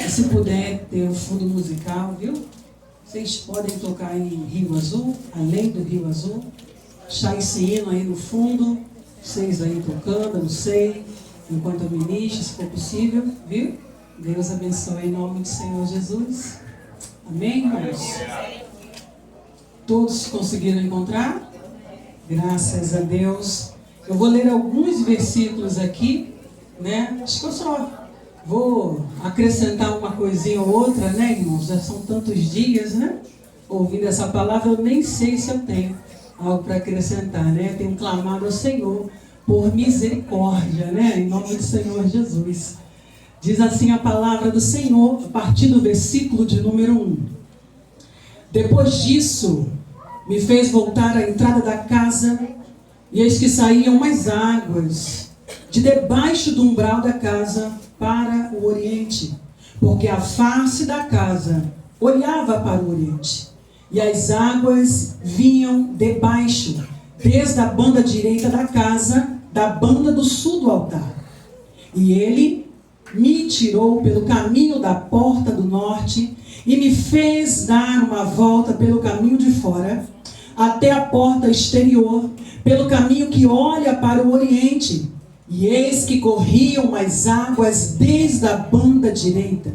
Se puder ter o fundo musical, viu? Vocês podem tocar em Rio Azul, além do Rio Azul. Deixar esse hino aí no fundo. Vocês aí tocando, não sei. Enquanto eu ministro, se for possível, viu? Deus abençoe em nome do Senhor Jesus. Amém, irmãos? Todos conseguiram encontrar? Graças a Deus. Eu vou ler alguns versículos aqui, né? Acho que eu só vou acrescentar uma coisinha ou outra, né, irmãos? Já são tantos dias, né? Ouvindo essa palavra, eu nem sei se eu tenho algo para acrescentar, né? Tenho clamado ao Senhor por misericórdia, né? Em nome do Senhor Jesus. Diz assim a palavra do Senhor, a partir do versículo de número 1. Depois disso, me fez voltar à entrada da casa, e eis que saíam umas águas de debaixo do umbral da casa para o oriente, porque a face da casa olhava para o oriente, e as águas vinham debaixo, desde a banda direita da casa, da banda do sul do altar. E ele me tirou pelo caminho da porta do norte, e me fez dar uma volta pelo caminho de fora, até a porta exterior, pelo caminho que olha para o oriente. E eis que corriam as águas desde a banda direita.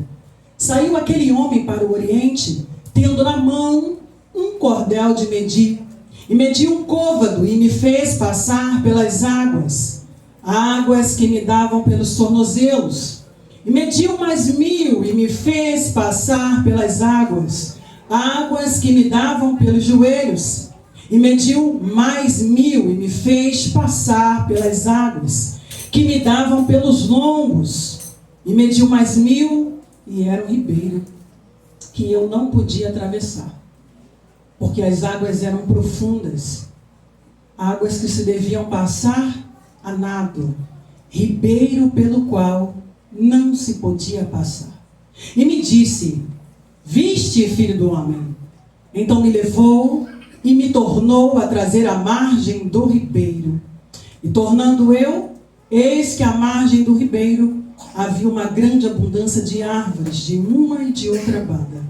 Saiu aquele homem para o oriente, tendo na mão um cordel de medir. E mediu um côvado e me fez passar pelas águas, águas que me davam pelos tornozelos. E mediu mais 1000 e me fez passar pelas águas, águas que me davam pelos joelhos. E mediu mais 1000 e me fez passar pelas águas que me davam pelos lombos. E mediu mais 1000 e era um ribeiro que eu não podia atravessar, porque as águas eram profundas, águas que se deviam passar a nado, ribeiro pelo qual não se podia passar. E me disse: viste, filho do homem? Então me levou e me tornou a trazer à margem do ribeiro. E tornando eu, eis que à margem do ribeiro havia uma grande abundância de árvores, de uma e de outra banda.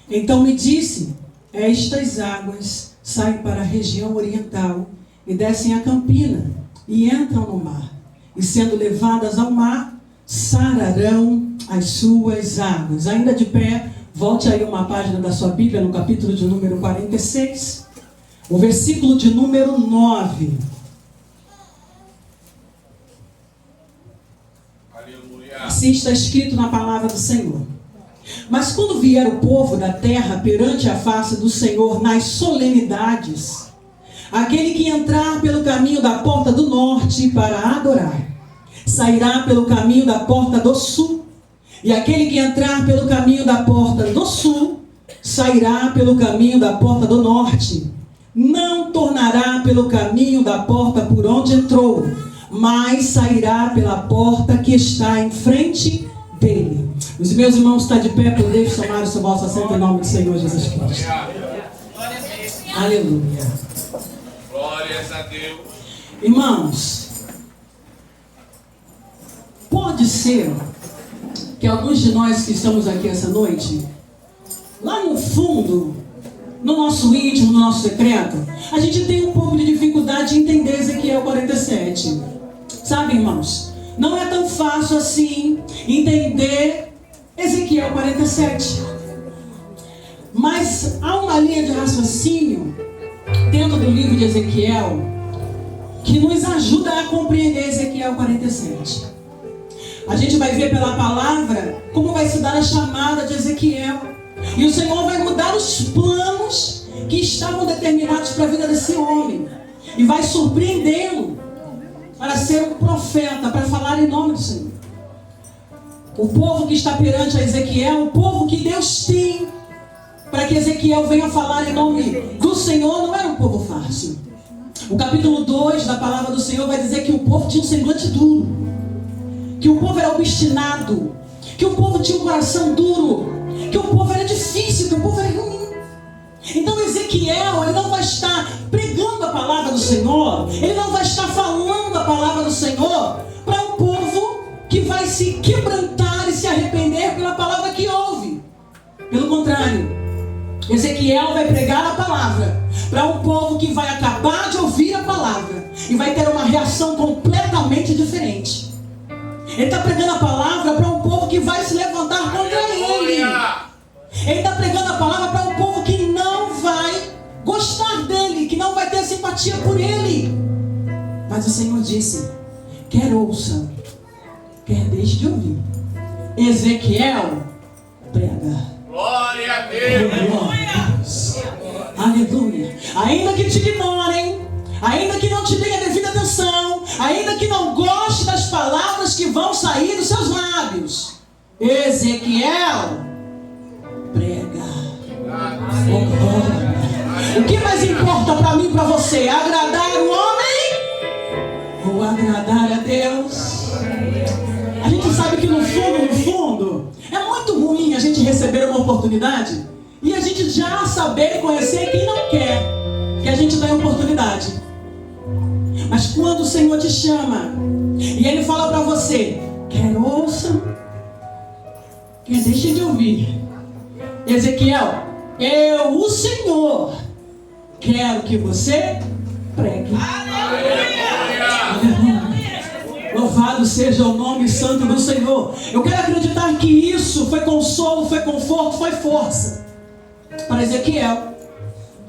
Então me disse: estas águas saem para a região oriental e descem a campina e entram no mar. E sendo levadas ao mar, sararão as suas águas. Ainda de pé, volte aí uma página da sua Bíblia, no capítulo de número 46, o versículo de número 9. Assim está escrito na palavra do Senhor. Mas quando vier o povo da terra perante a face do Senhor nas solenidades, aquele que entrar pelo caminho da porta do norte para adorar, sairá pelo caminho da porta do sul. E aquele que entrar pelo caminho da porta do sul, sairá pelo caminho da porta do norte. Não tornará pelo caminho da porta por onde entrou, mas sairá pela porta que está em frente dele. Os meus irmãos estão de pé, podeis tomar o seu vosso assento em nome do Senhor Jesus Cristo. Aleluia. Glórias a Deus. Irmãos, pode ser que alguns de nós que estamos aqui essa noite, lá no fundo, no nosso íntimo, no nosso secreto, a gente tem um pouco de dificuldade de entender Ezequiel 47. Sabe, irmãos? Não é tão fácil assim entender Ezequiel 47. Mas há uma linha de raciocínio dentro do livro de Ezequiel que nos ajuda a compreender Ezequiel 47. A gente vai ver pela palavra como vai se dar a chamada de Ezequiel. E o Senhor vai mudar os planos que estavam determinados para a vida desse homem. E vai surpreendê-lo para ser um profeta, para falar em nome do Senhor. O povo que está perante a Ezequiel, o povo que Deus tem para que Ezequiel venha falar em nome do Senhor, não era um povo fácil. O capítulo 2 da palavra do Senhor vai dizer que o povo tinha um semblante duro, que o povo era obstinado, que o povo tinha um coração duro, que o povo era difícil, que o povo era ruim. Então Ezequiel, ele não vai estar pregando a palavra do Senhor, ele não vai estar falando a palavra do Senhor para um povo que vai se quebrantar e se arrepender pela palavra que Pelo contrário, Ezequiel vai pregar a palavra para um povo que vai acabar de ouvir a palavra e vai ter uma reação completamente diferente. Ele está pregando a palavra para um povo que vai se levantar contra ele. Ele está pregando a palavra para um povo que não vai gostar dele, que não vai ter simpatia por ele. Mas o Senhor disse: quer ouça, quer deixe de ouvir. Ezequiel prega. Glória a Deus. Aleluia. Ainda que te ignorem, ainda que não te deem a devida atenção, ainda que não goste das palavras que vão sair dos seus lábios, Ezequiel prega. O que mais importa para mim e para você? Agradar o homem ou agradar a Deus? A gente sabe que no fundo, é muito ruim a gente receber uma oportunidade e a gente já saber e conhecer quem não quer que a gente dê oportunidade. Mas quando o Senhor te chama e Ele fala para você: quer ouça, quer deixe de ouvir. Ezequiel, eu, o Senhor, quero que você pregue. Aleluia. Louvado seja o nome santo do Senhor. Eu quero acreditar que isso foi consolo, foi conforto, foi força para Ezequiel.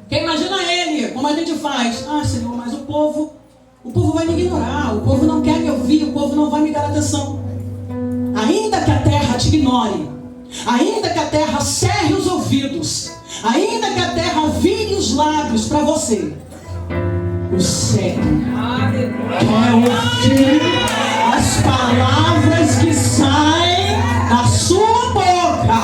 Porque imagina ele, como a gente faz: ah, Senhor, mas o povo vai me ignorar, o povo não quer me ouvir, o povo não vai me dar atenção. Ainda que a terra te ignore, ainda que a terra cerre os ouvidos, ainda que a terra vire os lábios para você, o céu quer ouvir as palavras que saem da sua boca.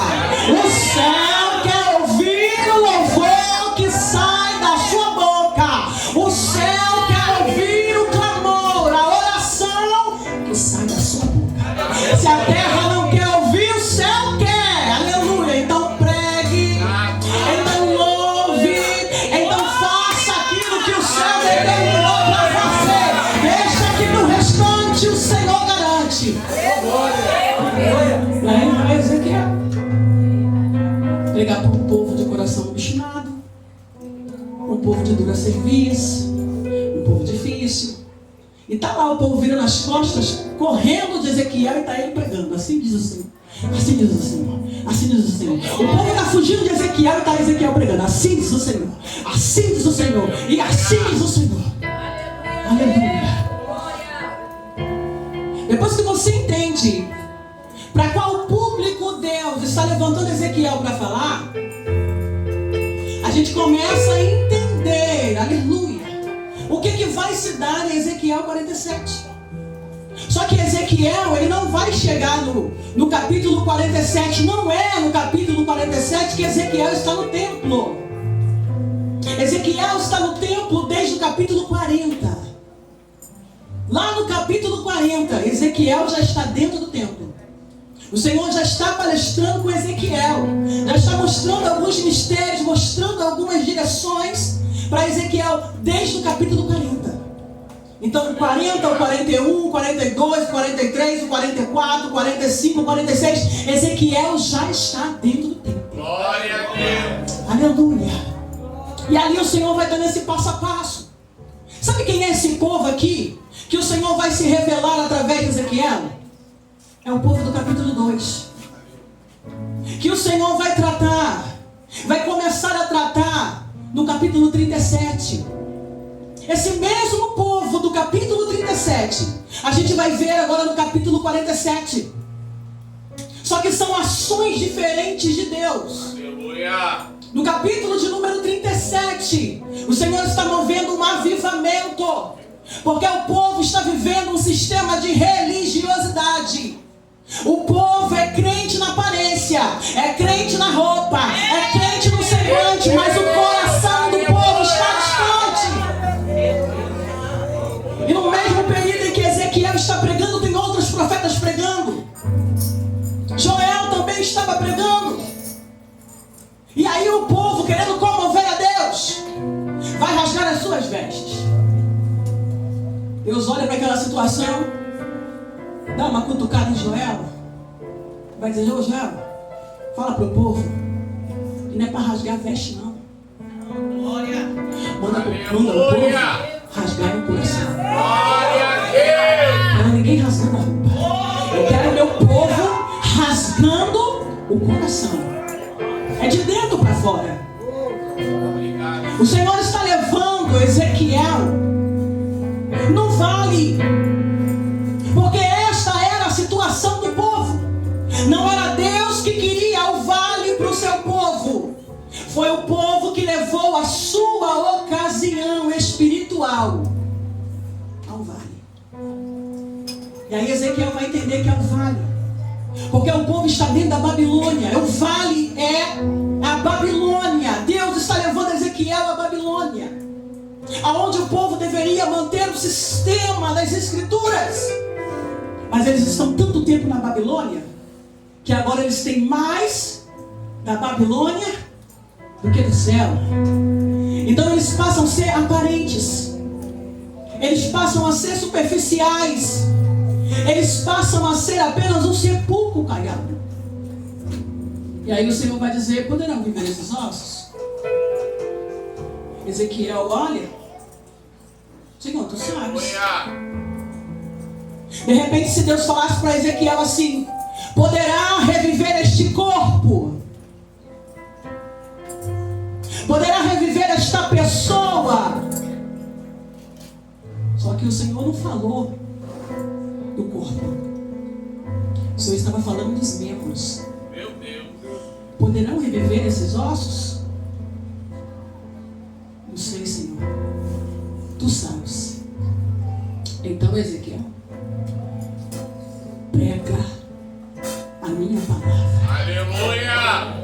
O céu quer ouvir o louvor que sai da sua boca. O céu quer ouvir o clamor, a oração que sai da sua boca. Se a terra não quer ouvir, o céu quer. Aleluia. Então pregue, então louve, então faça aquilo que o céu determinou para você. Deixa que no restante o Senhor garante. E aí vai Ezequiel pregar para um povo de coração obstinado, um povo de dura serviço, um povo difícil. E está lá o povo virando as costas, correndo de Ezequiel, e está ele pregando: assim diz o Senhor, assim diz o Senhor, assim diz o Senhor. O povo está fugindo de Ezequiel e está Ezequiel pregando: assim diz o Senhor, assim diz o Senhor, e assim diz o Senhor. Aleluia. Depois que você entende para qual público Deus está levantando Ezequiel para falar, a gente começa a entender, aleluia, o que vai se dar em Ezequiel 47. Só que Ezequiel, ele não vai chegar no capítulo 47. Não é no capítulo 47 que Ezequiel está no templo. Ezequiel está no templo desde o capítulo 40. Lá no capítulo 40, Ezequiel já está dentro do templo. O Senhor já está palestrando com Ezequiel, já está mostrando alguns mistérios, mostrando algumas direções para Ezequiel desde o capítulo 40. Então o 40, o 41, o 42, o 43, o 44, o 45, o 46, Ezequiel já está dentro do templo. Glória a Deus. Aleluia. E ali o Senhor vai dando esse passo a passo. Sabe quem é esse povo aqui que o Senhor vai se revelar através de Ezequiel? É o povo do capítulo 2. Que o Senhor vai tratar, vai começar a tratar no capítulo 37. Esse mesmo povo do capítulo 37, a gente vai ver agora no capítulo 47. Só que são ações diferentes de Deus. Aleluia. No capítulo de número 37, o Senhor está movendo um avivamento, porque o povo está vivendo um sistema de religiosidade. O povo é crente na aparência, é crente na roupa, é crente no semblante, mas o coração do povo está distante. E no mesmo período em que Ezequiel está pregando, tem outros profetas pregando. Joel também estava pregando. E aí o povo, querendo comover a Deus, vai rasgar as suas vestes. Deus olha para aquela situação, dá uma cutucada em Joel, vai dizer: ô Joel, fala para o povo E não é para rasgar a veste, não. Glória. Manda o povo rasgar o coração. Glória a Deus. Não, ninguém rasgando a roupa. Eu quero meu povo rasgando o coração. É de dentro para fora. O Senhor está levando Ezequiel no vale, porque esta era a situação do povo. Não era Deus que queria o vale para o seu povo. Foi o povo que levou a sua ocasião espiritual ao vale. E aí Ezequiel vai entender que é o vale, porque o povo está dentro da Babilônia. O vale é a Babilônia. Deus está levando Ezequiel à Babilônia, aonde o povo deveria manter o sistema das escrituras. Mas eles estão tanto tempo na Babilônia que agora eles têm mais da Babilônia do que do céu. Então eles passam a ser aparentes, eles passam a ser superficiais, eles passam a ser apenas um sepulcro caiado. E aí o Senhor vai dizer: poderão viver esses ossos? Ezequiel olha: Senhor, tu sabes. De repente, se Deus falasse para Ezequiel assim: poderá reviver este corpo? Poderá reviver esta pessoa? Só que o Senhor não falou do corpo. O Senhor estava falando dos membros. Meu Deus. Poderão reviver esses ossos? Não sei, Senhor. Tu sabes. Então, Ezequiel, prega a minha palavra. Aleluia.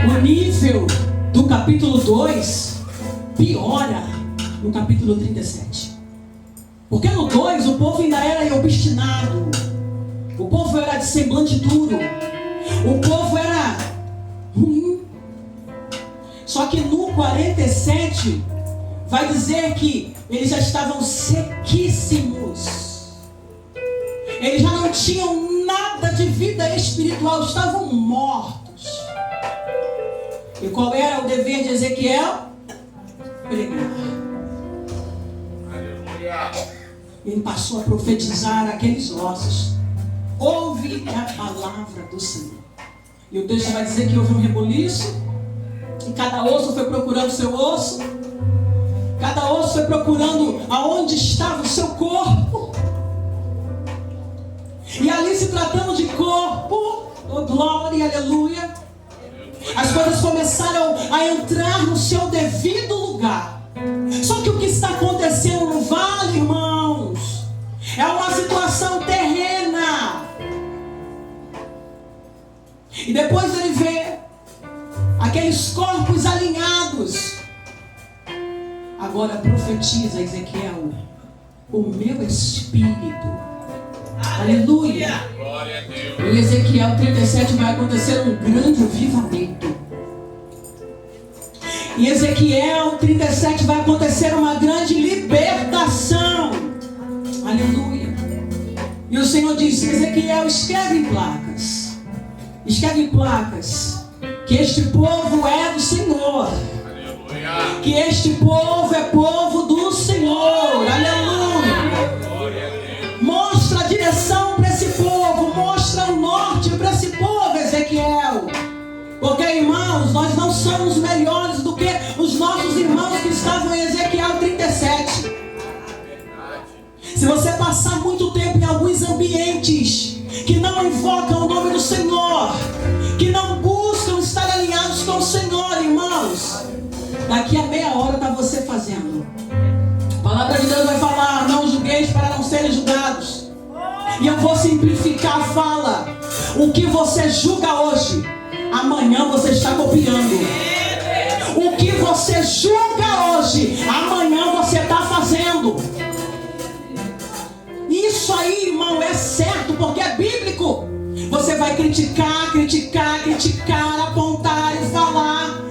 O nível do capítulo 2 piora no capítulo 37. Porque no 2 o povo ainda era obstinado, o povo era de semblante duro, o povo era ruim. Só que no 47 vai dizer que eles já estavam sequíssimos. Eles já não tinham nada de vida espiritual, estavam mortos. E qual era o dever de Ezequiel? Pregar. Aleluia. Ele passou a profetizar aqueles ossos. Ouve a palavra do Senhor. E o texto vai dizer que houve um rebuliço, e cada osso foi procurando o seu osso, cada osso foi procurando aonde estava o seu corpo. E ali, se tratando de corpo, oh glória, aleluia, as coisas começaram a entrar no seu devido lugar. Só que o que está acontecendo no vale, irmãos, é uma situação terrena. E depois ele vê aqueles corpos alinhados. Agora profetiza Ezequiel: o meu espírito. Aleluia. Glória a Deus. Em Ezequiel 37 vai acontecer um grande avivamento. Em Ezequiel 37 vai acontecer uma grande libertação. Aleluia. E o Senhor disse: Ezequiel, escreve em placas. Escreve em placas que este povo é do Senhor. Aleluia. Que este povo é povo do Senhor. Aleluia. Glória a Deus. Mostra a direção para esse povo. Mostra o norte para esse povo, Ezequiel. Porque, irmãos, nós não somos melhores do que os nossos irmãos que estavam em Ezequiel 37. Se você passar muito tempo em alguns ambientes que não invocam o nome do Senhor, que não buscam estar alinhados com o Senhor, irmãos, daqui a meia hora está você fazendo. A palavra de Deus vai falar: não julgueis para não serem julgados. E eu vou simplificar a fala: o que você julga hoje, amanhã você está copiando. O que você julga hoje, amanhã você está fazendo. Isso aí, irmão, é certo, porque é bíblico. Você vai criticar, apontar e falar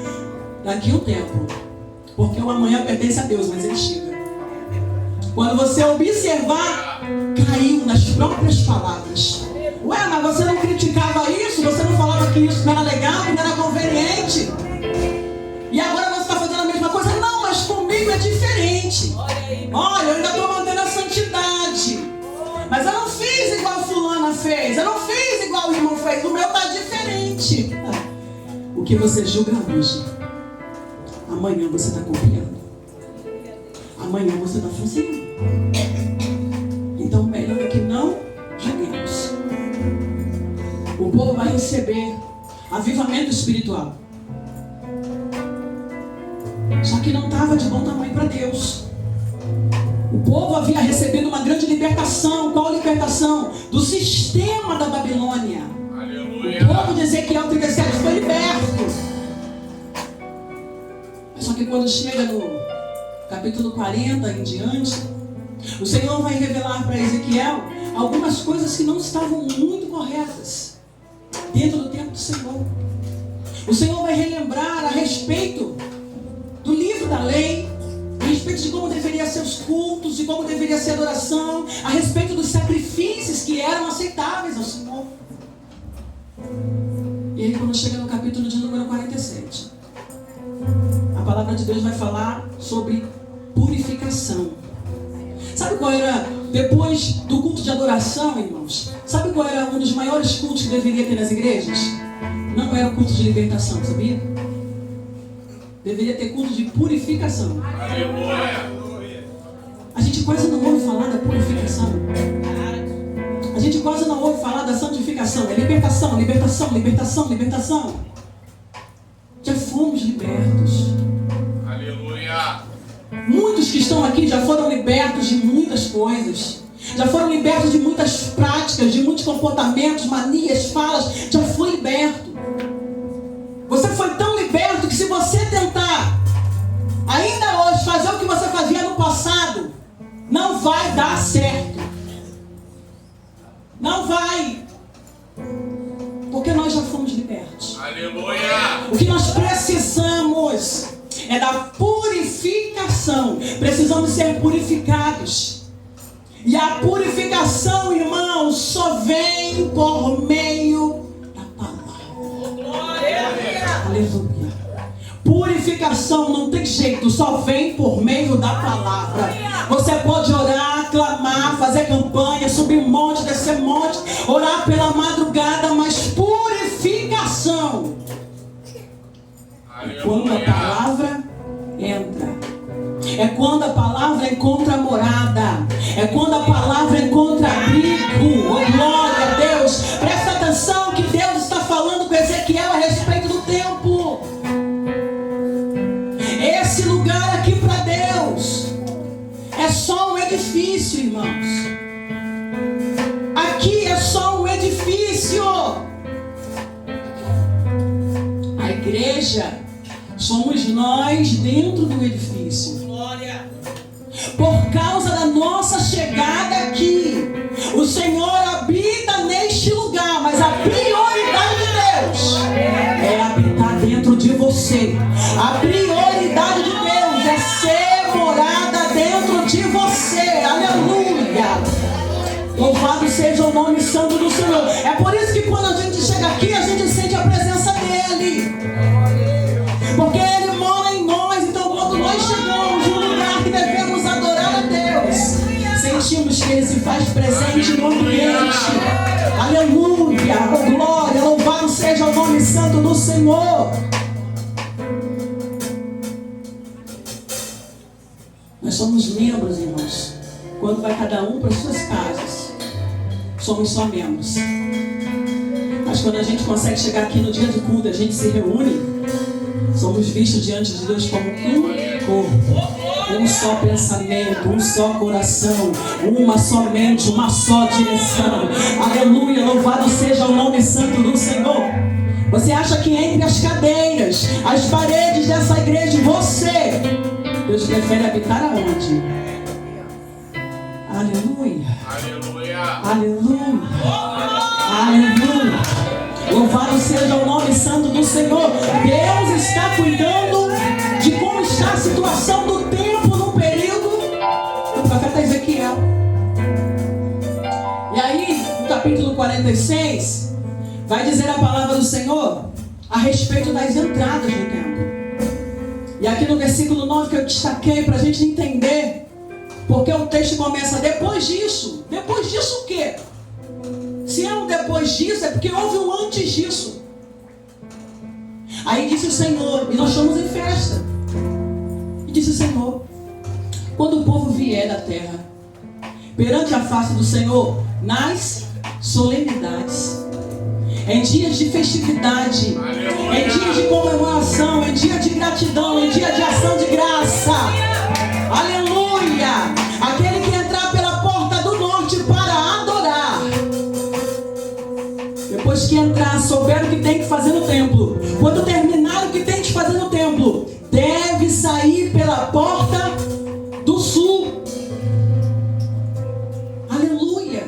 daqui a um tempo, porque o amanhã pertence a Deus, mas ele chega. Quando você observar, caiu nas próprias palavras. Ué, mas você não criticava isso? Você não falava que isso não era legal? diferente. Olha, eu ainda estou mantendo a santidade. Mas eu não fiz igual a fulana fez. Eu não fiz igual o irmão fez. O meu está diferente. O que você julga hoje, amanhã você está copiando. Amanhã você está funcionando. Então melhor é que não julguemos. O povo vai receber avivamento espiritual. Só que não estava de bom tamanho para Deus. O povo havia recebido uma grande libertação. Qual libertação? Do sistema da Babilônia. Aleluia. O povo de Ezequiel 37 foi liberto. Só que quando chega no capítulo 40 em diante, o Senhor vai revelar para Ezequiel algumas coisas que não estavam muito corretas dentro do tempo do Senhor. O Senhor vai relembrar a respeito do livro da lei, a respeito de como deveria ser os cultos, de como deveria ser a adoração, a respeito dos sacrifícios que eram aceitáveis ao Senhor. E aí quando chega no capítulo de número 47, a palavra de Deus vai falar sobre purificação. Sabe qual era, depois do culto de adoração, irmãos, sabe qual era um dos maiores cultos que deveria ter nas igrejas? Não era o culto de libertação, sabia? Deveria ter culto de purificação. Aleluia. A gente quase não ouve falar da purificação. A gente quase não ouve falar da santificação. É libertação, libertação, libertação, libertação. Já fomos libertos. Aleluia. Muitos que estão aqui já foram libertos de muitas coisas. Já foram libertos de muitas práticas, de muitos comportamentos, manias, falas. Já foi liberto. Você foi tão liberto que se você tentar ainda hoje fazer o que você fazia no passado, não vai dar certo. Não vai. Porque nós já fomos libertos. Aleluia. O que nós precisamos é da purificação. Precisamos ser purificados. E a purificação, irmãos, só vem por meio da palavra. Aleluia. Purificação não tem jeito, só vem por meio da palavra. Você pode orar, clamar, fazer campanha, subir monte, descer monte, orar pela madrugada, mas purificação é quando a palavra entra. É quando a palavra encontra morada. É quando a palavra encontra abrigo. Oh, glória a Deus. Presta atenção que Deus está falando com Ezequiel a respeito do templo. Esse lugar aqui para Deus é só um edifício, irmãos. Aqui é só um edifício. A igreja somos nós dentro do edifício. Por causa da nossa chegada aqui, o Senhor habita neste lugar, mas a prioridade de Deus é habitar dentro de você. A prioridade de Deus é ser morada dentro de você. Aleluia! Louvado seja o nome santo do Senhor. É por isso que quando a gente chega aqui, a gente sente a presença dEle. Porque Ele mora em nós. Então quando nós chegamos no lugar que devemos adorar a Deus, sentimos que Ele se faz presente no ambiente. Aleluia, oh glória, louvado seja o nome santo do Senhor. Nós somos membros, irmãos. Quando vai cada um para as suas casas, somos só membros. Mas quando a gente consegue chegar aqui no dia de culto, a gente se reúne, somos vistos diante de Deus como um corpo, um só pensamento, um só coração, uma só mente, uma só direção. Aleluia, louvado seja o nome santo do Senhor. Você acha que entre as cadeiras, as paredes dessa igreja, você, Deus prefere habitar aonde? Aleluia. Aleluia. Aleluia. Aleluia. Louvado seja o nome santo do Senhor. Deus está cuidando de como está a situação do tempo no período do profeta Ezequiel. E aí, no capítulo 46, vai dizer a palavra do Senhor a respeito das entradas do templo. E aqui no versículo 9 que eu destaquei para a gente entender, porque o texto começa depois disso. Depois disso o quê? Se é um depois disso, é porque houve um antes disso. Aí disse o Senhor, e nós estamos em festa. E disse o Senhor, quando o povo vier da terra, perante a face do Senhor, nas solenidades, em dias de festividade, em dias de comemoração, em dia de gratidão, em dia de ação de graça. Aleluia! Aquele que entrar pela porta do norte para adorar, depois que entrar, souber o que tem que fazer no templo, quando terminar o que tem que fazer no templo, deve sair pela porta do sul. Aleluia!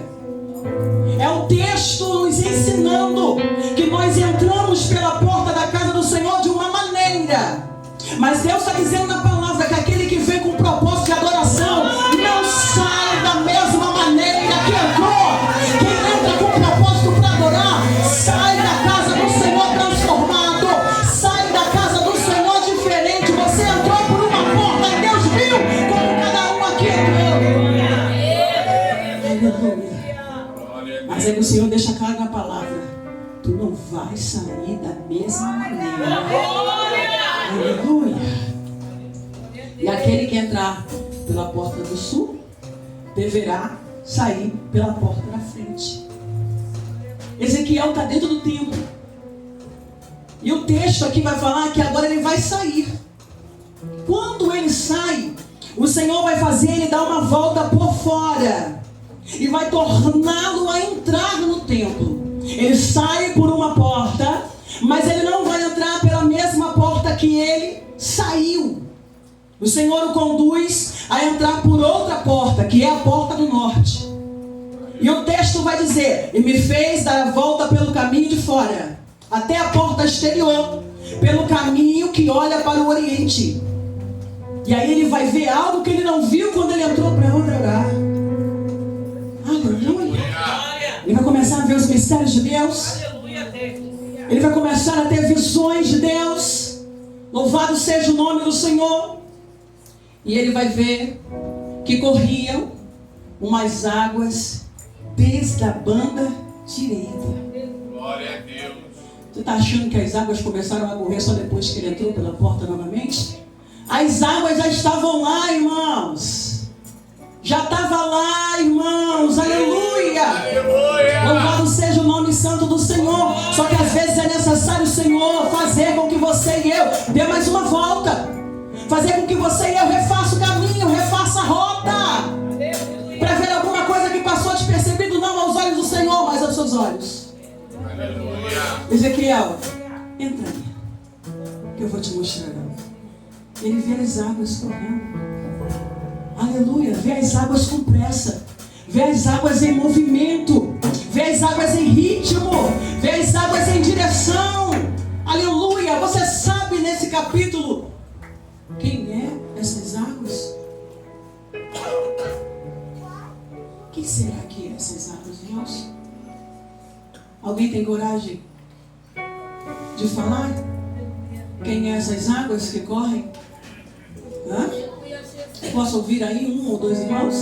É o texto nos ensinando que nós entramos pela porta da casa do Senhor de uma maneira, mas Deus está dizendo na palavra que aquele que vem com propósito de adoração não sai da mesma maneira que entrou. Quem entra com propósito para adorar, sai da casa do Senhor transformado, sai da casa do Senhor diferente. Você entrou por uma porta e Deus viu como cada um aqui entrou. Aleluia. Mas aí o Senhor deixa claro na palavra: tu não vai sair da mesma maneira. Aleluia. E aquele que entrar pela porta do sul deverá sair pela porta da frente. Ezequiel está dentro do templo. E o texto aqui vai falar que agora ele vai sair. Quando ele sai, o Senhor vai fazer ele dar uma volta por fora e vai torná-lo a entrar no templo. Ele sai por uma porta, mas ele não vai entrar pela mesma porta que ele saiu. O Senhor o conduz a entrar por outra porta, que é a porta do norte. E o texto vai dizer: e me fez dar a volta pelo caminho de fora, até a porta exterior, pelo caminho que olha para o oriente. E aí ele vai ver algo que ele não viu quando ele entrou para adorar. Aleluia. Ele vai começar a ver os mistérios de Deus. Ele vai começar a ter visões de Deus. Louvado seja o nome do Senhor. E ele vai ver que corriam umas águas desde a banda direita. Glória a Deus. Você está achando que as águas começaram a correr só depois que ele entrou pela porta novamente? As águas já estavam lá, irmãos. Já estava lá, irmãos. Aleluia. Aleluia. Louvado seja o nome santo do Senhor. Só que às vezes é necessário o Senhor fazer com que você e eu dê mais uma volta. Fazer com que você e eu refaça o caminho, refaça a rota. Para ver alguma coisa que passou despercebido, não aos olhos do Senhor, mas aos seus olhos. Aleluia. Ezequiel, entra aí, que eu vou te mostrar algo. Ele vê as águas correndo. Aleluia. Vê as águas com pressa. Vê as águas em movimento. Vê as águas em ritmo. Vê as águas em direção. Aleluia. Você sabe nesse capítulo quem é essas águas? Quem será que é essas águas, irmãos? Alguém tem coragem de falar? Quem é essas águas que correm? Hã? Posso ouvir aí um ou dois irmãos?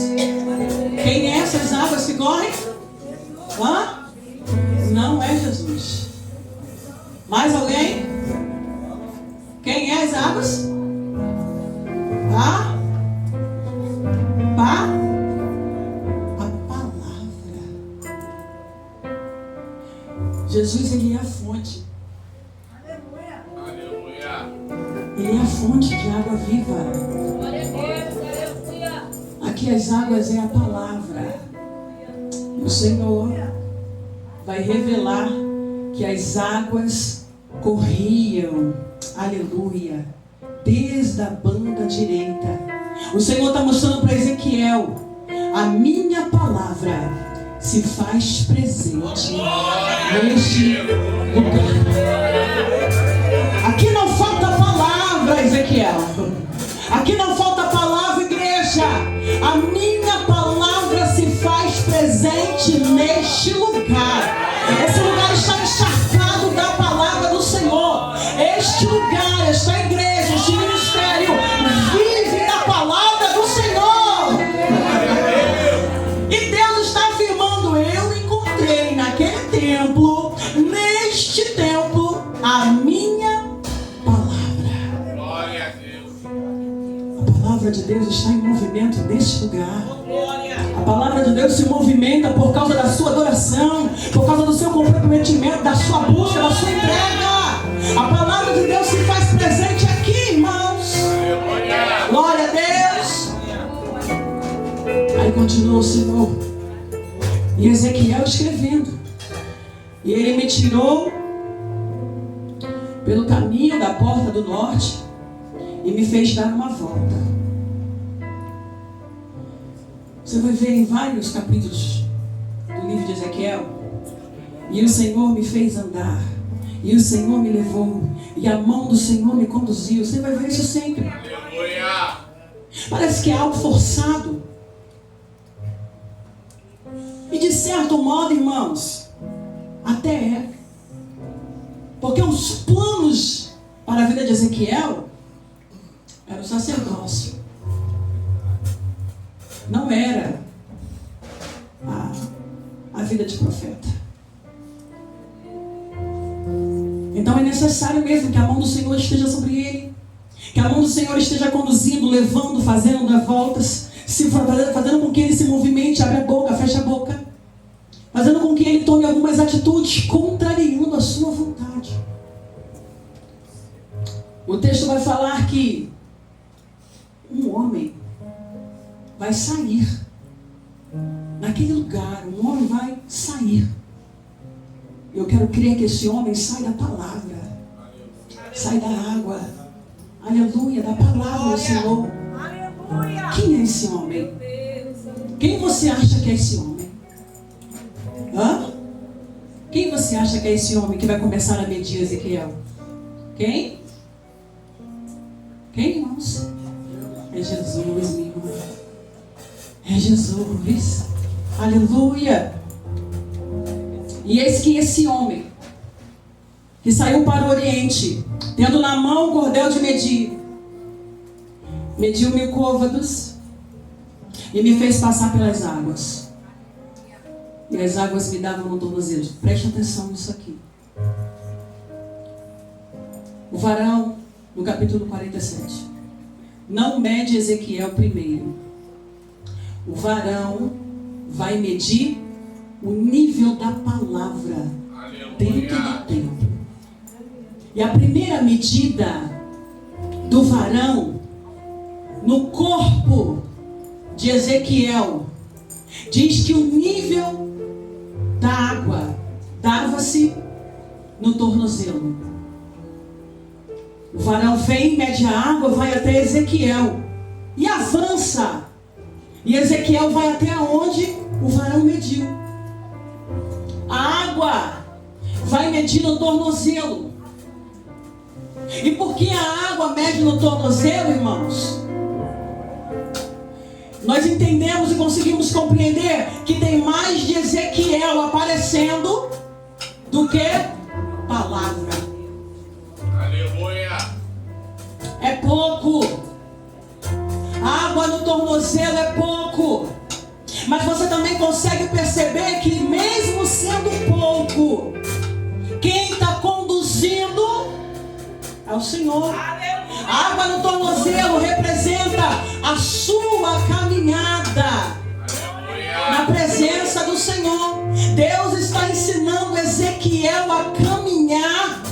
Quem é essas águas que correm? Hã? Não é Jesus. Mais alguém? Quem é as águas? A palavra. Jesus, ele é a fonte. Aleluia. Ele é a fonte de água viva. Aqui as águas é a palavra. O Senhor vai revelar que as águas corriam, aleluia, desde a banda direita. O Senhor está mostrando para Ezequiel: a minha palavra se faz presente neste lugar. Aqui não falta palavra, Ezequiel. Aqui não falta palavra, igreja. A minha palavra se faz presente neste lugar. Esse lugar está encharcado da palavra do Senhor. Este lugar, esta igreja, este ministério de Deus está em movimento neste lugar. Glória. A palavra de Deus se movimenta por causa da sua adoração, por causa do seu comprometimento, da sua busca, da sua entrega. A palavra de Deus se faz presente aqui, irmãos. Aleluia. Glória a Deus. Aí continua o Senhor. E Ezequiel escrevendo. E ele me tirou pelo caminho da porta do norte e me fez dar uma volta. Você vai ver em vários capítulos do livro de Ezequiel. E o Senhor me fez andar. E o Senhor me levou. E a mão do Senhor me conduziu. Você vai ver isso sempre. Aleluia. Parece que é algo forçado. E de certo modo, irmãos, até é. Porque os planos para a vida de Ezequiel era o sacerdócio. Não era a vida de profeta. Então é necessário mesmo que a mão do Senhor esteja sobre ele. Que a mão do Senhor esteja conduzindo, levando, fazendo voltas, fazendo com que ele se movimente, abre a boca, fecha a boca. Fazendo com que ele tome algumas atitudes contrariando a sua vontade. O texto vai falar que um homem vai sair naquele lugar. Um homem vai sair. Eu quero crer que esse homem sai da palavra. Sai da água. Aleluia, da palavra do Senhor. Quem é esse homem? Quem você acha que é esse homem? Hã? Quem você acha que é esse homem que vai começar a medir Ezequiel? Quem? Quem, irmãos? É Jesus, minha irmã. É Jesus. Aleluia. E eis que esse homem, que saiu para o Oriente, tendo na mão o cordel de medir, mediu 1000 côvados e me fez passar pelas águas. E as águas me davam no tornozelo. Preste atenção nisso aqui. O varão, no capítulo 47. Não mede Ezequiel primeiro. O varão vai medir o nível da palavra dentro do templo. E a primeira medida do varão no corpo de Ezequiel diz que o nível da água dava-se no tornozelo. O varão vem, mede a água, vai até Ezequiel e avança. E Ezequiel vai até onde o varão mediu. A água vai medir no tornozelo. E por que a água mede no tornozelo, irmãos? Nós entendemos e conseguimos compreender que tem mais de Ezequiel aparecendo do que palavra. Aleluia. É pouco. A água no tornozelo é pouco. Mas você também consegue perceber que mesmo sendo pouco, quem está conduzindo é o Senhor. A água no tornozelo representa a sua caminhada na presença do Senhor. Deus está ensinando Ezequiel a caminhar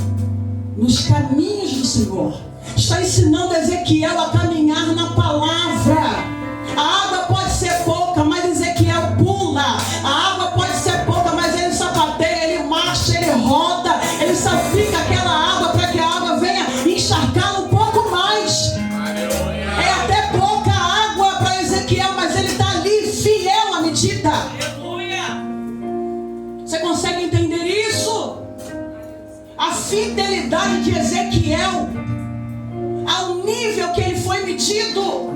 nos caminhos do Senhor. Está ensinando Ezequiel a caminhar na palavra. A água pode ser pouca, mas Ezequiel pula. A água pode ser pouca, mas ele sapateia, ele marcha, ele roda, ele sacrifica aquela água para que a água venha encharcá-lo um pouco mais. Aleluia. É até pouca água para Ezequiel, mas ele está ali fiel à medida. Você consegue entender isso? A fidelidade de Ezequiel ao nível que ele foi medido.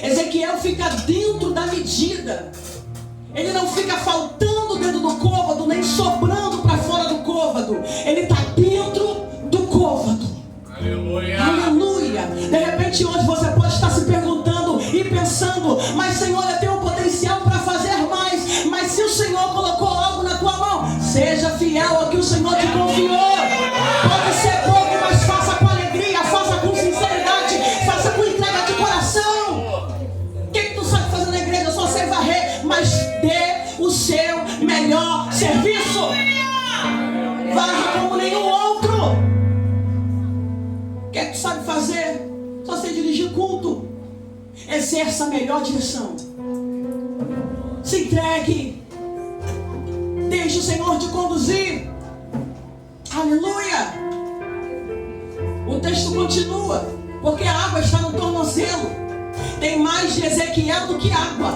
Ezequiel fica dentro da medida. Ele não fica faltando dentro do côvado, nem sobrando para fora do côvado. Ele está dentro do côvado. Aleluia. Aleluia. De repente hoje você pode estar se perguntando e pensando: mas Senhor, eu tenho um potencial para fazer mais. Mas se o Senhor colocou algo na tua mão, seja fiel ao que o Senhor te confiou. Pode ser pouco, mas faça com alegria, faça com sinceridade, faça com exerça a melhor direção. Se entregue. Deixe o Senhor te conduzir. Aleluia. O texto continua. Porque a água está no tornozelo. Tem mais de Ezequiel do que água.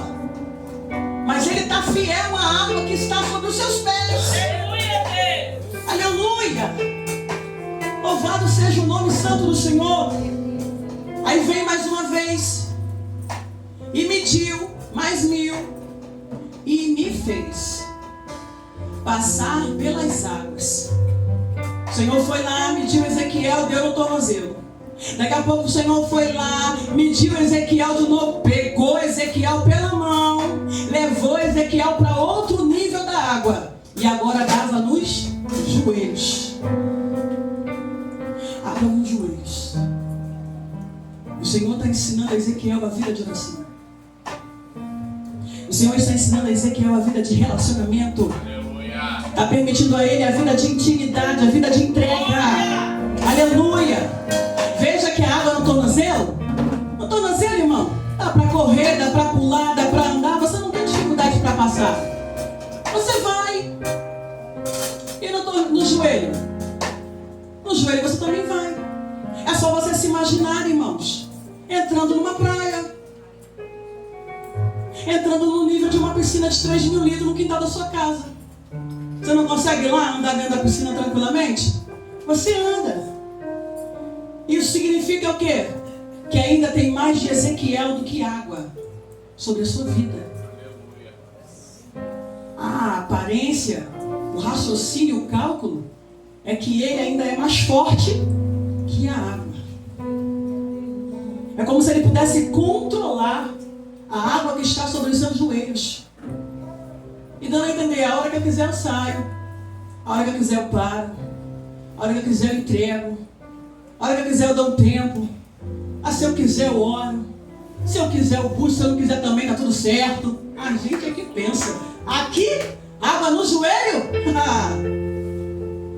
Mas ele está fiel à água que está sobre os seus pés. Aleluia. Louvado seja o nome santo do Senhor. Aí vem mais uma vez. E mediu mais 1000. E me fez passar pelas águas. O Senhor foi lá, mediu Ezequiel, deu no tornozelo. Daqui a pouco o Senhor foi lá, mediu Ezequiel de novo, pegou Ezequiel pela mão, levou Ezequiel para outro nível da água. E agora dava nos joelhos. Abra nos joelhos. O Senhor está ensinando a Ezequiel a vida de oração. O Senhor está ensinando a Ezequiel a vida de relacionamento. Está permitindo a ele a vida de intimidade, a vida de entrega. Aleluia. Veja que a água no tornozelo. No tornozelo, irmão, dá para correr, dá para pular, dá para andar. Você não tem dificuldade para passar. Você vai. E no joelho? No joelho você também vai. É só você se imaginar, irmãos, entrando numa praia, entrando no nível de uma piscina de 3.000 litros no quintal da sua casa. Você não consegue ir lá andar dentro da piscina tranquilamente? Você anda. Isso significa o quê? Que ainda tem mais de Ezequiel do que água sobre a sua vida. A aparência, o raciocínio, o cálculo é que ele ainda é mais forte que a água. É como se ele pudesse controlar a água que está sobre os seus joelhos. E dando a entender, a hora que eu quiser eu saio, a hora que eu quiser eu paro, a hora que eu quiser eu entrego, a hora que eu quiser eu dou um tempo, se eu quiser eu oro, se eu quiser eu busco, se eu não quiser também tá tudo certo. A gente é que pensa. Aqui, água no joelho?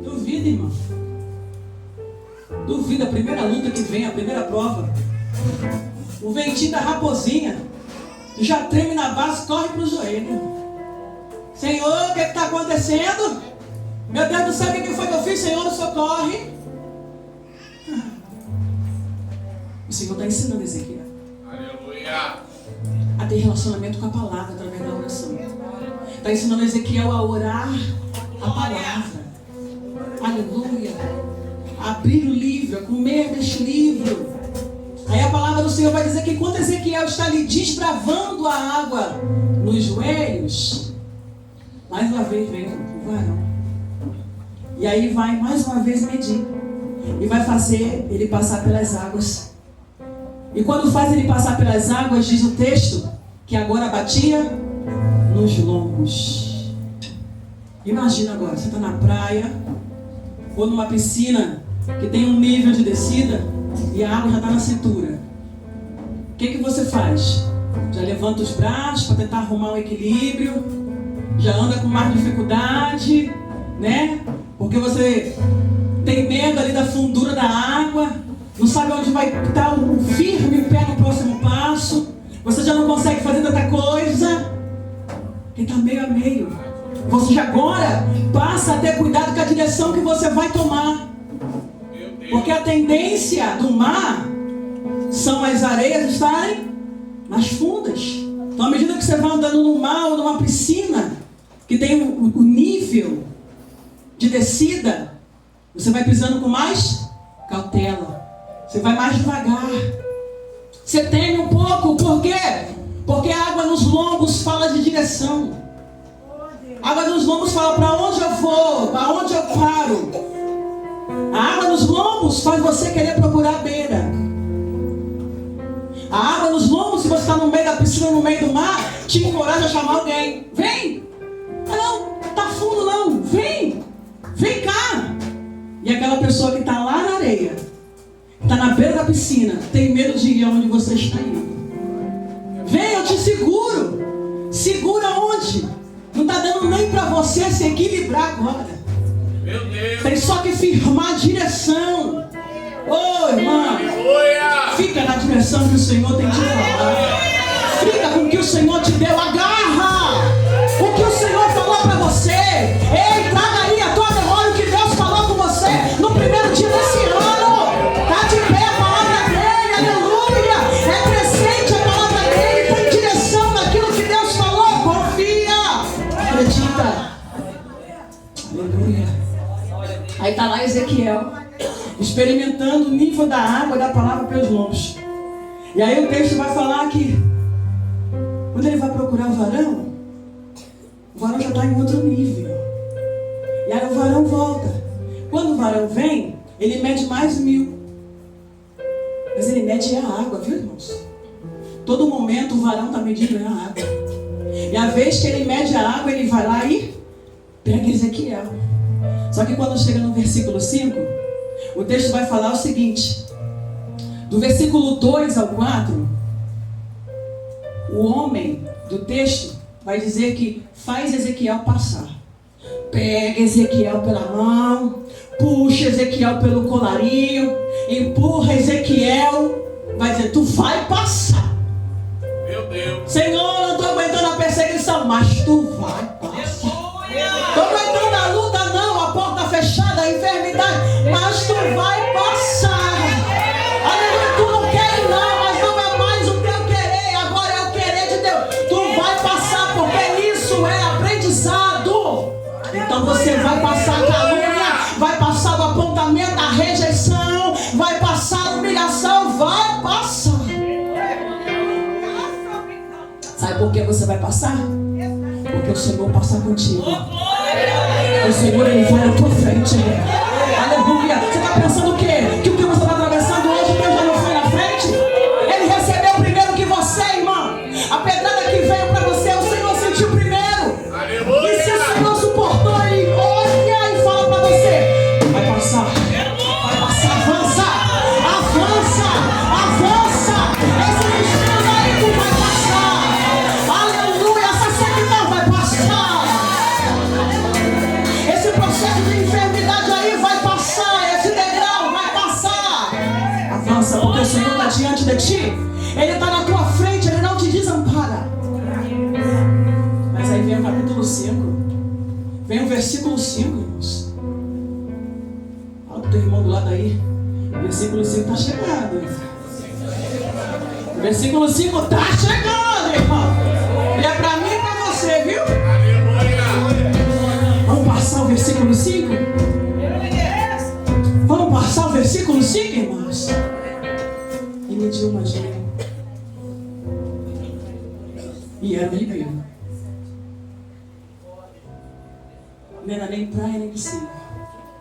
Duvida, irmão. Duvida, a primeira luta que vem, a primeira prova. O ventinho da raposinha já treme na base, corre pro joelho. Senhor, o que está acontecendo? Meu Deus do céu, o que foi que eu fiz? Senhor, socorre. O Senhor está ensinando Ezequiel a ter relacionamento com a palavra através da oração. Está ensinando Ezequiel a orar a palavra. Aleluia. A abrir o livro, a comer deste livro. Aí a palavra do Senhor vai dizer que enquanto Ezequiel está ali desbravando a água nos joelhos, mais uma vez vem o varão. E aí vai mais uma vez medir. E vai fazer ele passar pelas águas. E quando faz ele passar pelas águas, diz o texto, que agora batia nos lombos. Imagina agora, você está na praia, ou numa piscina, que tem um nível de descida, e a água já está na cintura. O que você faz? Já levanta os braços para tentar arrumar um equilíbrio, já anda com mais dificuldade, né? Porque você tem medo ali da fundura da água, não sabe onde vai estar o firme o pé no próximo passo, você já não consegue fazer tanta coisa, porque está meio a meio. Você já agora passa a ter cuidado com a direção que você vai tomar, porque a tendência do mar são as areias estarem nas fundas. Então, à medida que você vai andando no mar ou numa piscina que tem o nível de descida, você vai pisando com mais cautela. Você vai mais devagar. Você teme um pouco, por quê? Porque a água nos lombos fala de direção. A água nos lombos fala para onde eu vou, para onde eu paro. A água nos lombos faz você querer procurar a beira. A água nos lombos, se você está no meio da piscina, no meio do mar, te encoraja a chamar alguém. Vem! Não, tá fundo não, vem! Vem cá! E aquela pessoa que está lá na areia, está na beira da piscina, tem medo de ir aonde você está indo. Vem, eu te seguro. Segura onde? Não está dando nem para você se equilibrar agora. Meu Deus. Tem só que firmar a direção. Ô, irmão, fica na direção que o Senhor tem te falado. com o que o Senhor te deu. Agarra o que o Senhor falou para você. Ei, traga aí a tua memória o que Deus falou com você no primeiro dia desse ano. Está de pé a palavra dele, aleluia. É presente a palavra dele, tem direção naquilo que Deus falou. Confia, acredita. Aleluia. Aí está lá Ezequiel, experimentando o nível da água da palavra pelos lombos. E aí o texto vai falar que quando ele vai procurar o varão já está em outro nível. E aí o varão volta. Quando o varão vem, ele mede mais 1000. Mas ele mede a água, viu, irmãos? Todo momento o varão está medindo a água. E a vez que ele mede a água, ele vai lá e pega Ezequiel. Só que quando chega no versículo 5, o texto vai falar o seguinte: do versículo 2 ao 4, o homem do texto vai dizer que faz Ezequiel passar. Pega Ezequiel pela mão, puxa Ezequiel pelo colarinho, empurra Ezequiel, vai dizer, tu vai passar. Meu Deus. Senhor, não estou aguentando a perseguição, mas tu vai passar. Estou aguentando a luta, não, a porta fechada, a enfermidade, mas tu vai passar. Aleluia, tu não quer não, mas não é mais o teu querer, agora é o querer de Deus. Tu vai passar, porque isso é aprendizado. Então você vai passar a calúnia, vai passar o apontamento, a rejeição, vai passar a humilhação, vai passar. Sabe por que você vai passar? Porque o Senhor passa contigo. O Senhor, Ele vai à tua frente. Aleluia. Você está pensando o quê? Que o que você está atravessando hoje, Deus já não foi na frente? Ele recebeu primeiro que você, irmão. A pedrada que veio para você, o Senhor sentiu primeiro. Aleluia. E se o Senhor suportou, Ele olha e fala para você: vai passar, vai passar, avança, avança, avança. Esse destino aí tu vai passar. Aleluia, essa sequidão vai passar. Esse processo de enfermidade aí vai passar. Esse degrau vai passar. Avança, porque o Senhor está diante de ti. Ele está na tua frente, Ele não te desampara. Mas aí vem o capítulo 5. Vem o versículo 5, irmãos. Fala pro teu irmão do lado aí. O versículo 5 está chegando. O versículo 5 está chegando, irmão. E é para mim e para você, viu? Aleluia. Vamos passar o versículo 5? Vamos passar o versículo 5, irmãos? E mediu uma gema. E era um ribeiro. Não era nem praia nem piscina.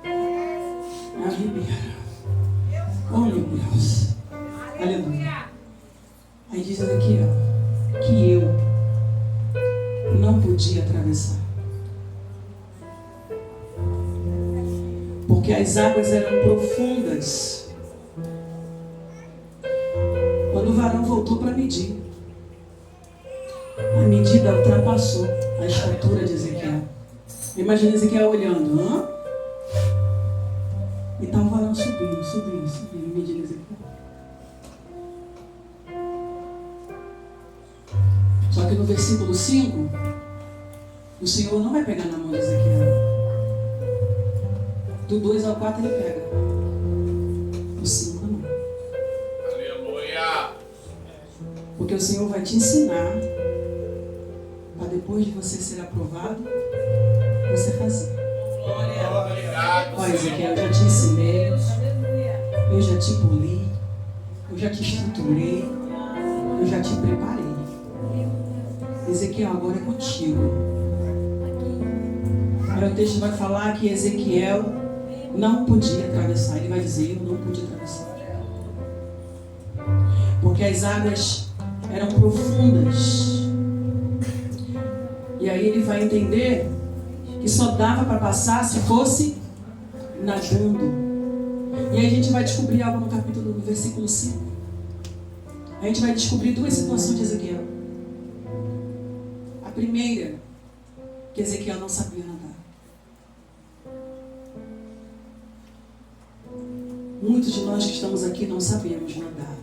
Era um ribeiro. Oh, meu Deus. Aleluia. Aí diz aqui, ó, que eu não podia atravessar. Porque as águas eram profundas. Quando o varão voltou para medir, a medida ultrapassou a estatura de Ezequiel. Imagina Ezequiel olhando. Hã? E tá o varão subindo, medindo Ezequiel. Só que no versículo 5, o Senhor não vai pegar na mão de Ezequiel. Do 2 ao 4 ele pega. Do 5 não. Aleluia. Porque o Senhor vai te ensinar para depois de você ser aprovado, você fazer. Obrigado. Olha, Ezequiel, eu já te ensinei, eu já te poli, eu já te estruturei, eu já te preparei. Ezequiel, agora é contigo. Aí o texto vai falar que Ezequiel não podia atravessar. Ele vai dizer, eu não pude atravessar. Porque as águas eram profundas. E aí ele vai entender que só dava para passar se fosse nadando. E aí a gente vai descobrir algo no versículo 5. A gente vai descobrir duas situações de Ezequiel. A primeira, que Ezequiel não sabia nadar. Muitos de nós que estamos aqui não sabemos nadar.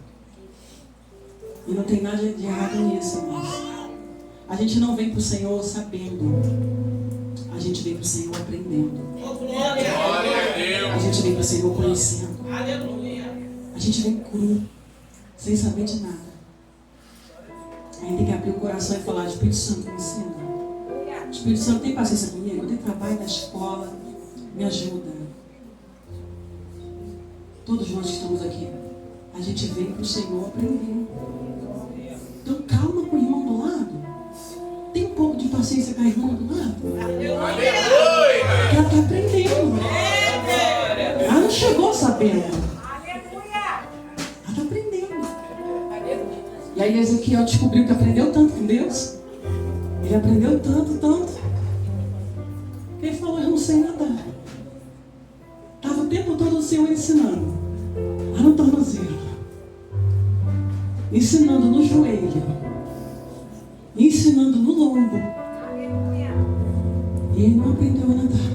E não tem nada de errado nisso, irmãos. A gente não vem para o Senhor sabendo. A gente vem para o Senhor aprendendo. Glória a Deus. A gente vem para o Senhor conhecendo. Aleluia. A gente vem cru, sem saber de nada. A gente tem que abrir o coração e falar: Espírito Santo, me ensina. Espírito Santo, tem paciência comigo? Eu tenho trabalho na escola, me ajuda. Todos nós que estamos aqui, a gente vem para o Senhor aprender. Então calma com o irmão do lado. Tem um pouco de paciência com a irmã do lado. Aleluia. Ela está aprendendo. Ela não chegou sabendo. Ela está aprendendo. E aí Ezequiel descobriu que aprendeu tanto com Deus. Ele aprendeu tanto. Que ele falou: eu não sei nadar. Estava o tempo todo o Senhor ensinando. Lá no tornozelo. Ensinando no joelho. Ensinando no lombo. E ele não aprendeu a nadar.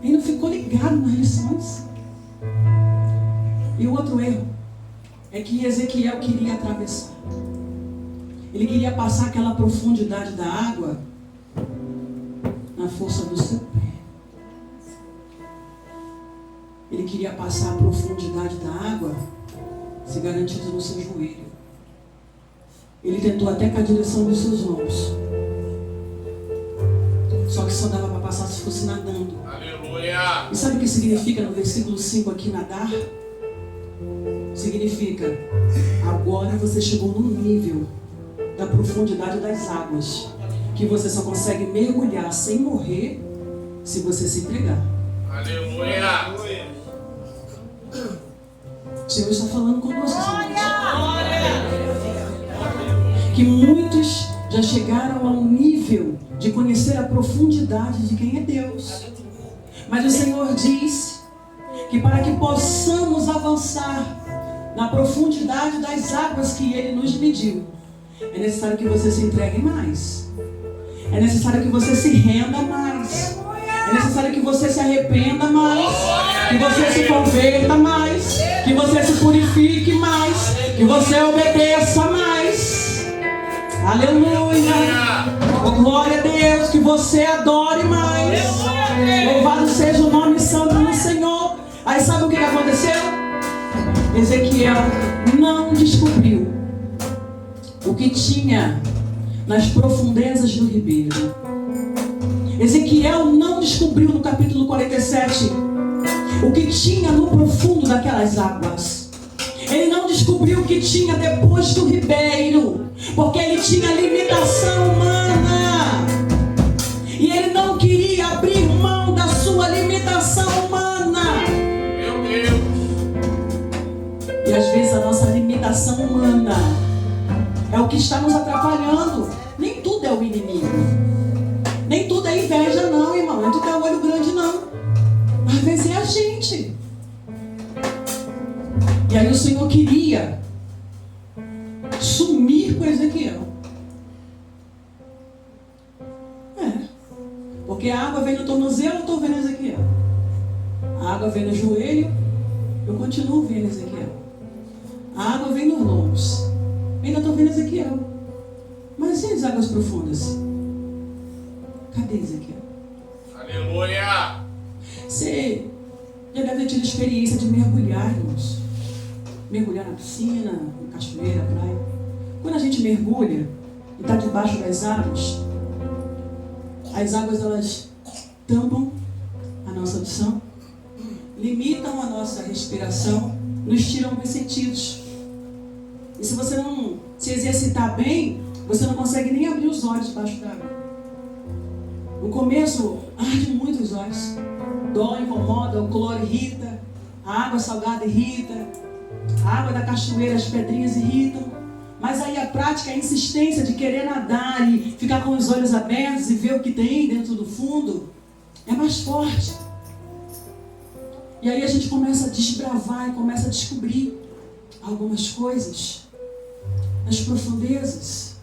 Ele não ficou ligado nas lições. E o outro erro é que Ezequiel queria atravessar. Ele queria passar aquela profundidade da água na força do seu pé. Ele queria passar a profundidade da água se garantindo no seu joelho. Ele tentou até com a direção dos seus ombros. Só que só dava para passar se fosse nadando. Aleluia. E sabe o que significa no versículo 5 aqui, nadar? Significa: agora você chegou no nível da profundidade das águas, que você só consegue mergulhar sem morrer se você se entregar. Aleluia. O Senhor está falando conosco. Que muitos já chegaram ao nível de conhecer a profundidade de quem é Deus. Mas o Senhor diz que para que possamos avançar na profundidade das águas que Ele nos mediu, é necessário que você se entregue mais. É necessário que você se renda mais. É necessário que você se arrependa mais. Que você se converta mais. Que você se purifique mais. Que você obedeça mais. Aleluia. Oh, glória a Deus. Que você adore mais. Louvado seja o nome santo do Senhor. Aí sabe o que aconteceu? Ezequiel não descobriu o que tinha nas profundezas do ribeiro. Ezequiel não descobriu no capítulo 47 o que tinha no profundo daquelas águas. Ele não descobriu o que tinha depois do ribeiro, porque ele tinha limitação humana. E ele não queria abrir mão da sua limitação humana. Meu Deus. E às vezes a nossa limitação humana é o que está nos atrapalhando. Nem tudo é o inimigo. Nem tudo é inveja não, irmão. Nem tudo é olho grande não. Às vezes é a gente. E aí o Senhor queria sumir com Ezequiel. Porque a água vem no tornozelo, eu estou vendo Ezequiel. A água vem no joelho, eu continuo vendo Ezequiel. A água vem nos lombos, ainda estou vendo Ezequiel. Mas e as águas profundas? Cadê Ezequiel? Aleluia. Você já deve ter tido experiência de mergulhar, irmãos. Mergulhar na piscina, na cachoeira, na praia. Quando a gente mergulha e está debaixo das águas, as águas elas tampam a nossa audição, limitam a nossa respiração, nos tiram os sentidos. E se você não se exercitar bem, você não consegue nem abrir os olhos debaixo d'água. No começo, arde muito os olhos. Dói, incomoda, o cloro irrita, a água salgada irrita, a água da cachoeira, as pedrinhas irritam. Mas aí a prática, a insistência de querer nadar e ficar com os olhos abertos e ver o que tem dentro do fundo, é mais forte. E aí a gente começa a desbravar e começa a descobrir algumas coisas nas profundezas.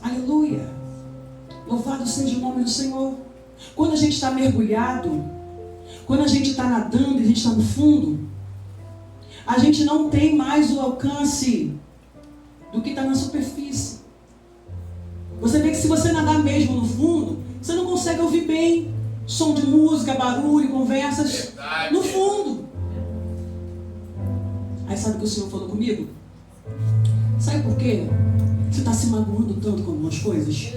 Aleluia! Louvado seja o nome do Senhor. Quando a gente está mergulhado, quando a gente está nadando e a gente está no fundo, a gente não tem mais o alcance do que está na superfície. Você vê que se você nadar mesmo no fundo, você não consegue ouvir bem som de música, barulho, conversas no fundo. Aí sabe o que o Senhor falou comigo? Sabe por quê? Você está se magoando tanto com algumas coisas?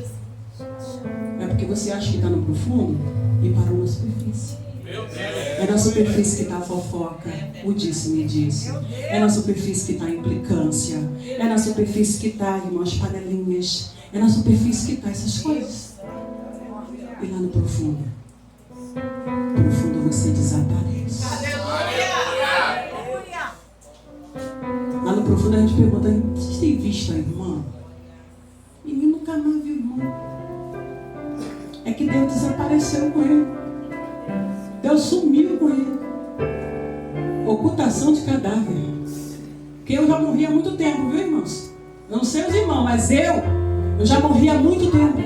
É porque você acha que está no profundo e parou na superfície. É na superfície que está a fofoca, o disse-me-disse. É na superfície que está a implicância. É na superfície que está, irmão, as panelinhas. É na superfície que está essas coisas. E lá no profundo você desaparece. Lá no profundo a gente pergunta: vocês têm visto a irmã? Ninguém nunca mais viu irmão. É que Deus desapareceu com ele. Deus sumiu com ele. Ocultação de cadáver. Porque eu já morri há muito tempo, viu, irmãos? Eu não sei os irmãos, mas eu já morri há muito tempo.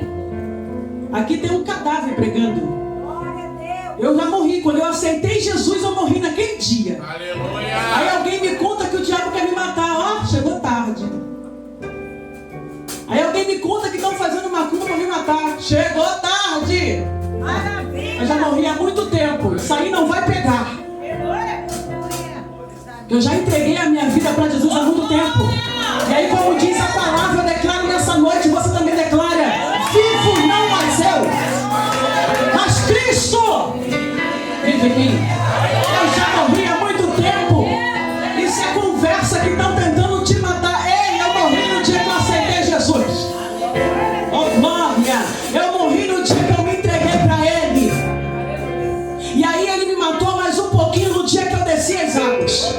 Aqui tem um cadáver pregando. Eu já morri. Quando eu aceitei Jesus, eu morri naquele dia. Aleluia. Aí alguém me conta que o diabo quer me matar. Ó, chegou tarde. Aí alguém me conta que estão fazendo macumba para me matar. Chegou tarde. Eu já morri há muito tempo. Isso aí não vai pegar. Eu já entreguei a minha vida para Jesus há muito tempo. E aí, como diz a palavra, eu declaro nessa noite, você também declara: vivo não mais eu, mas Cristo vive em mim. Eu já morri há muito tempo. Isso é conversa que estão tentando te matar. Ei, eu morri no dia que eu aceitei Jesus. Oh, glória! Eu morri no dia que eu me entreguei para Ele. E aí Ele me matou mais um pouquinho no dia que eu desci as águas.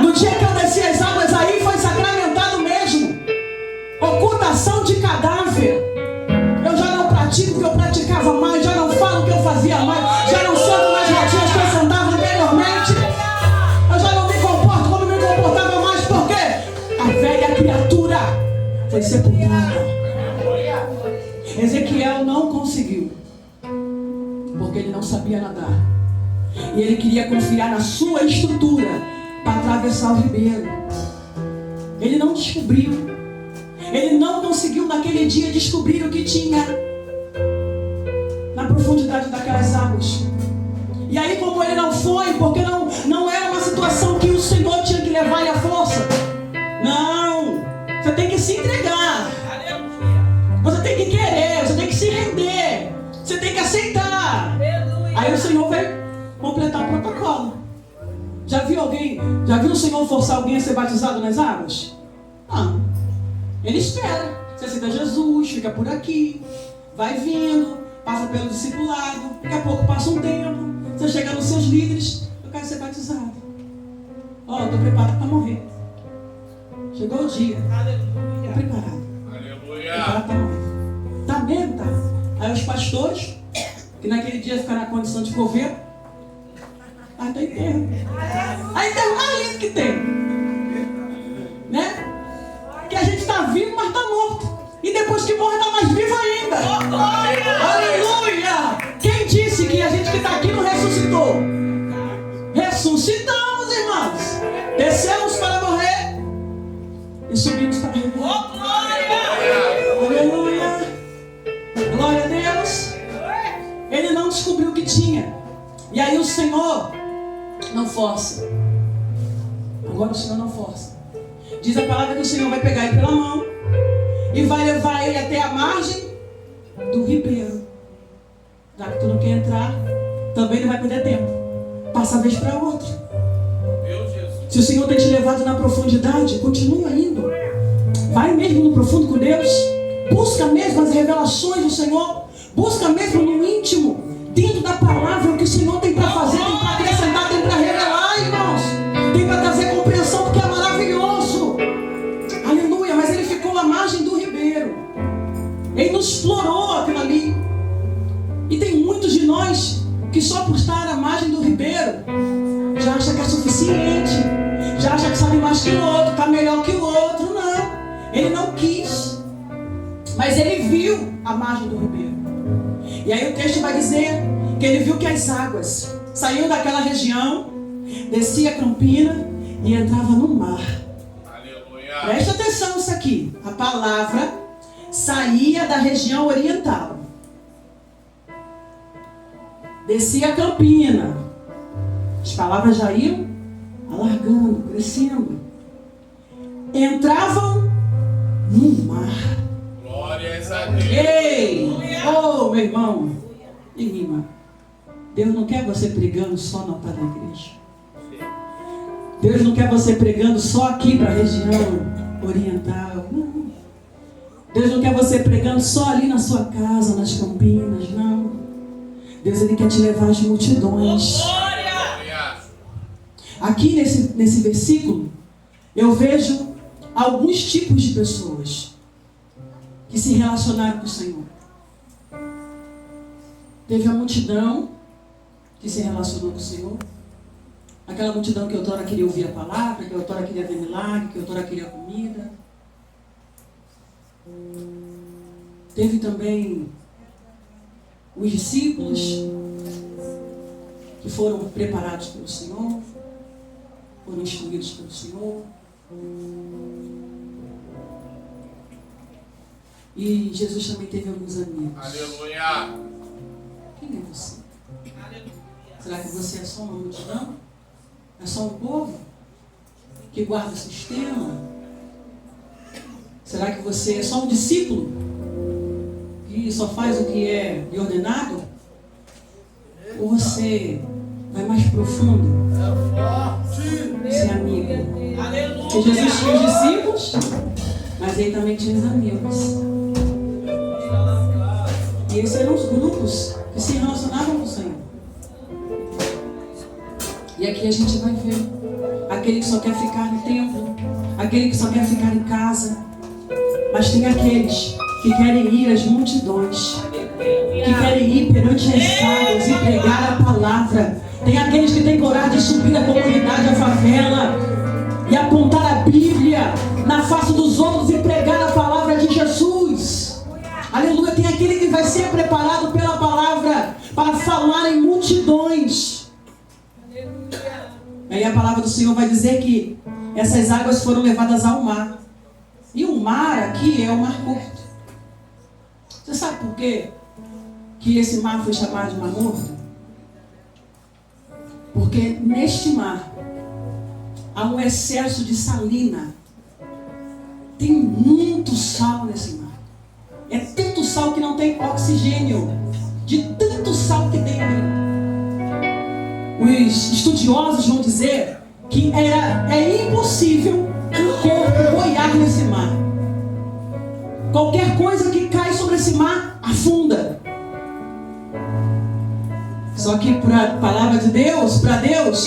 No dia que eu desci as águas, aí foi sacramentado mesmo. Ocultação de cadáver. Eu já não pratico o que eu praticava mais. Já não falo o que eu fazia mais. Já não sento nas rodinhas que eu sentava anteriormente. Eu já não me comporto como me comportava mais. Por quê? A velha criatura foi sepultada. Ezequiel não conseguiu, porque ele não sabia nadar. E ele queria confiar na sua estrutura para atravessar o ribeiro. Ele não descobriu. Ele não conseguiu naquele dia descobrir o que tinha na profundidade daquelas águas. E aí, como ele não foi, porque não era uma situação que o Senhor tinha que levar ele à força. Não, você tem que se entregar. Você tem que querer, você tem que se render. Você tem que aceitar. Aí o Senhor veio completar o protocolo. Já viu o Senhor forçar alguém a ser batizado nas águas? Não. Ele espera. Você aceita Jesus, fica por aqui, vai vindo, passa pelo discipulado, daqui a pouco passa um tempo, você chega nos seus líderes: eu quero ser batizado. Ó, estou preparado para morrer. Chegou o dia. Estou preparado. Preparado para morrer. Tá mesmo, tá? Aí os pastores, que naquele dia ficaram na condição de coveiro, aí tem enterro. Aí tem o mais lindo que tem, né? Que a gente está vivo, mas está morto. E depois que morre, está mais vivo ainda. Aleluia! Quem disse que a gente que está aqui não ressuscitou? Ressuscitamos, irmãos. Descemos para morrer e subimos para viver. Aleluia! Glória a Deus. Ele não descobriu o que tinha. E aí o Senhor não força. Agora o Senhor não força. Diz a palavra que o Senhor vai pegar ele pela mão e vai levar ele até a margem do ribeiro. Já que tu não quer entrar, também não vai perder tempo. Passa a vez para outra. Se o Senhor tem te levado na profundidade, continua indo. Vai mesmo no profundo com Deus. Busca mesmo as revelações do Senhor. Busca mesmo no íntimo, dentro da palavra, o que o Senhor tem para fazer, tem para acrescentar, tem para revelar, irmãos. Tem para trazer compreensão, porque é maravilhoso. Aleluia, mas ele ficou à margem do ribeiro. Ele não explorou aquilo ali. E tem muitos de nós que só por estar à margem do ribeiro já acha que é suficiente, já acha que sabe mais que o outro, está melhor que o outro. Não, ele não quis, mas ele viu a margem do ribeiro. E aí o texto vai dizer que ele viu que as águas saíam daquela região, descia a campina e entrava no mar. Aleluia. Presta atenção nisso aqui. A palavra saía da região oriental. Descia a campina. As palavras já iam alargando, crescendo. Entravam no mar. Glórias a Deus. Ei! Oh, meu irmão e minha irmã. Deus não quer você pregando só no altar da igreja. Deus não quer você pregando só aqui para a região oriental. Não. Deus não quer você pregando só ali na sua casa, nas campinas. Não. Deus, Ele quer te levar às multidões. Aqui nesse versículo, eu vejo alguns tipos de pessoas que se relacionaram com o Senhor. Teve a multidão que se relacionou com o Senhor. Aquela multidão que outrora queria ouvir a palavra, que outrora queria ver milagre, que outrora queria comida. Teve também os discípulos que foram preparados pelo Senhor, foram instruídos pelo Senhor. E Jesus também teve alguns amigos. Aleluia. Quem é você? Será que você é só uma multidão? É só um povo que guarda o sistema? Será que você é só um discípulo que só faz o que é lhe ordenado? Ou você vai mais profundo? Você é amigo? Porque Jesus tinha os discípulos, mas ele também tinha os amigos. E esses eram os grupos que se relacionavam com o Senhor. E aqui a gente vai ver aquele que só quer ficar no templo, aquele que só quer ficar em casa. Mas tem aqueles que querem ir às multidões, que querem ir perante as águas e pregar a palavra. Tem aqueles que têm coragem de subir a comunidade, a favela, e apontar a Bíblia na face dos outros e pregar a palavra de Jesus. Aleluia. Tem aquele que vai ser preparado pela palavra para falar em multidões. Aí a palavra do Senhor vai dizer que essas águas foram levadas ao mar. E o mar aqui é o Mar Morto. Você sabe por quê que esse mar foi chamado de Mar Morto? Porque neste mar há um excesso de salina. Tem muito sal nesse mar. É tanto sal que não tem oxigênio. De tanto sal que tem ali. Os estudiosos vão dizer que é impossível um corpo boiar nesse mar. Qualquer coisa que cai sobre esse mar afunda. Só que para a palavra de Deus, para Deus,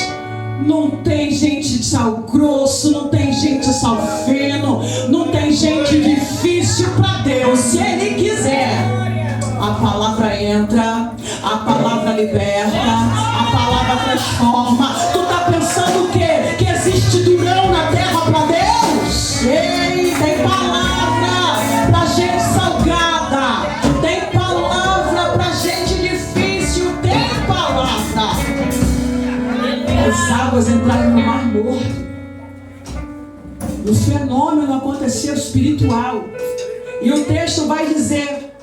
não tem gente de sal grosso, não tem gente de sal fino, não tem gente difícil para Deus. Se Ele quiser, a palavra entra, a palavra liberta, a palavra transforma. Tu está pensando o quê? Que existe durão na terra para Deus? Ei, tem palavra para gente salgada, tem palavra para gente difícil, tem palavra. As águas entraram no Mar Morto. O fenômeno aconteceu espiritual. E o texto vai dizer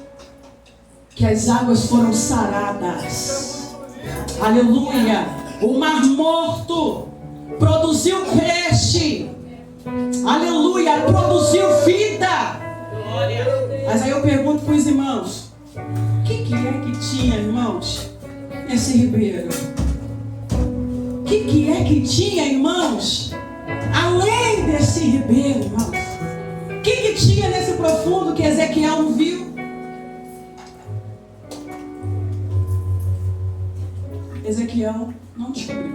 que as águas foram saradas. Aleluia. O Mar Morto produziu peixe. Aleluia. Produziu vida. Mas aí eu pergunto para os irmãos: o que é que tinha, irmãos, nesse ribeiro? O que é que tinha, irmãos, além desse ribeiro, irmãos? O que tinha nesse profundo que Ezequiel não viu? Ezequiel não descobriu.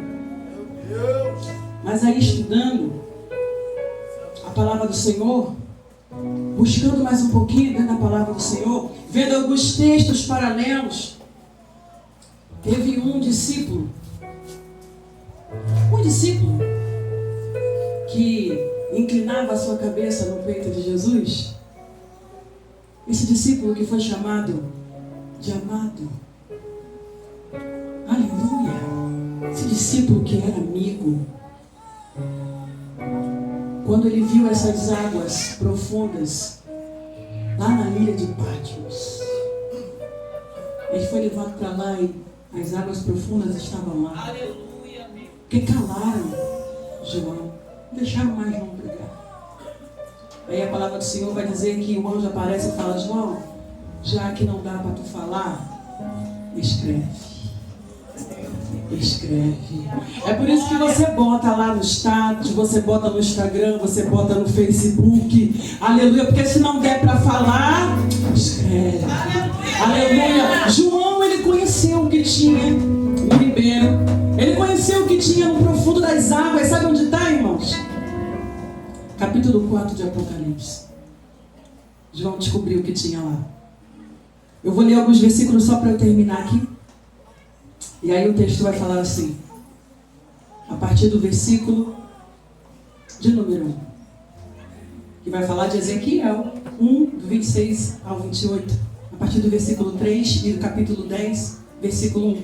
Mas aí, estudando a palavra do Senhor, buscando mais um pouquinho dentro da palavra do Senhor, vendo alguns textos paralelos, teve um discípulo que inclinava a sua cabeça no peito de Jesus. Esse discípulo que foi chamado de amado. Aleluia. Esse discípulo que era amigo. Quando ele viu essas águas profundas, lá na ilha de Patmos, ele foi levado para lá e as águas profundas estavam lá. Aleluia. Porque calaram João, não deixaram mais João pregar. Aí a palavra do Senhor vai dizer que o anjo aparece e fala: João, já que não dá para tu falar, escreve. Escreve. É por isso que você bota lá no status, você bota no Instagram, você bota no Facebook. Aleluia, porque se não der para falar, escreve. Aleluia. João, ele conheceu o que tinha no ribeiro. Ele conheceu o que tinha no profundo das águas. Sabe onde está, irmãos? Capítulo 4 de Apocalipse. João descobriu o que tinha lá. Eu vou ler alguns versículos só para eu terminar aqui. E aí o texto vai falar assim, a partir do versículo de número 1, que vai falar de Ezequiel 1, do 26 ao 28, a partir do versículo 3 e do capítulo 10, versículo 1.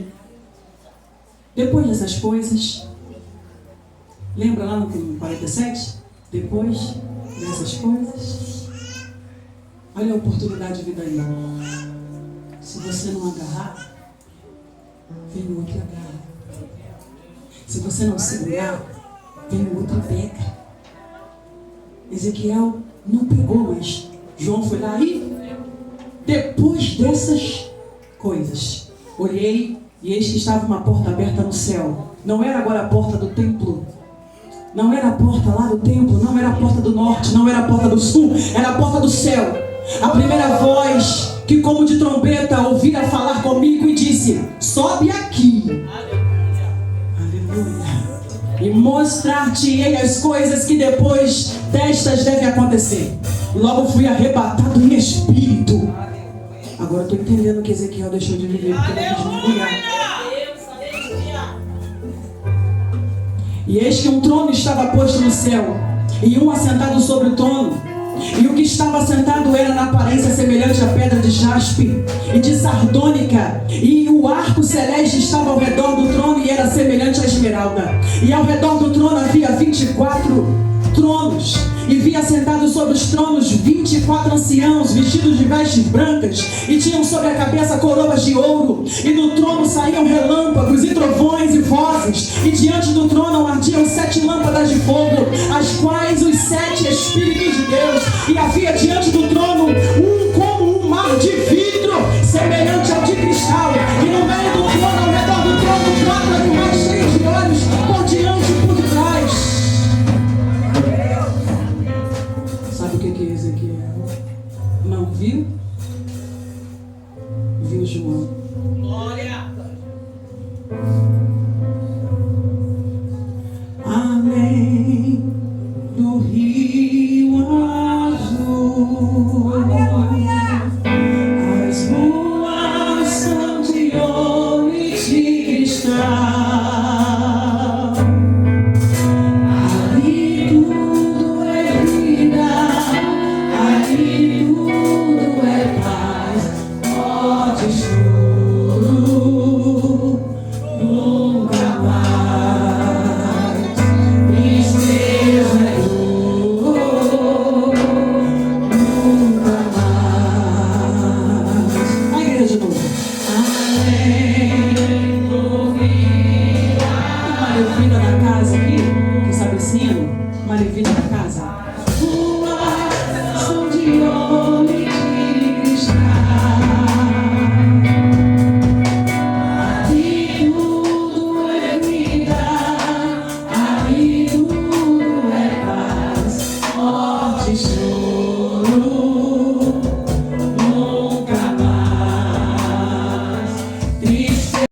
Depois dessas coisas, lembra lá no 47? Depois dessas coisas, olha a oportunidade de vida aí. Se você não agarrar, vem o outro e agarra. Se você não segurar, vem o outro e pega. Ezequiel não pegou, mas João foi lá e depois dessas coisas, olhei e eis que estava uma porta aberta no céu. Não era agora a porta do templo, não era a porta lá do templo, não era a porta do norte, não era a porta do sul, era a porta do céu. A primeira voz que como de trombeta ouvira falar comigo e disse: sobe aqui. Aleluia. E mostrar-te-ei as coisas que depois destas devem acontecer. Logo fui arrebatado em espírito. Agora estou entendendo que Ezequiel deixou de viver porque não quis mergulhar. E eis que um trono estava posto no céu, e um assentado sobre o trono. E o que estava sentado era na aparência semelhante à pedra de jaspe e de sardônica, e o arco celeste estava ao redor do trono e era semelhante à esmeralda. E ao redor do trono havia 24 tronos, e via sentados sobre os tronos 24 anciãos, vestidos de vestes brancas, e tinham sobre a cabeça coroas de ouro, e do trono saíam relâmpagos e trovões e vozes, e diante do trono ardiam 7 lâmpadas de fogo, as quais os 7 Espíritos de Deus, e havia diante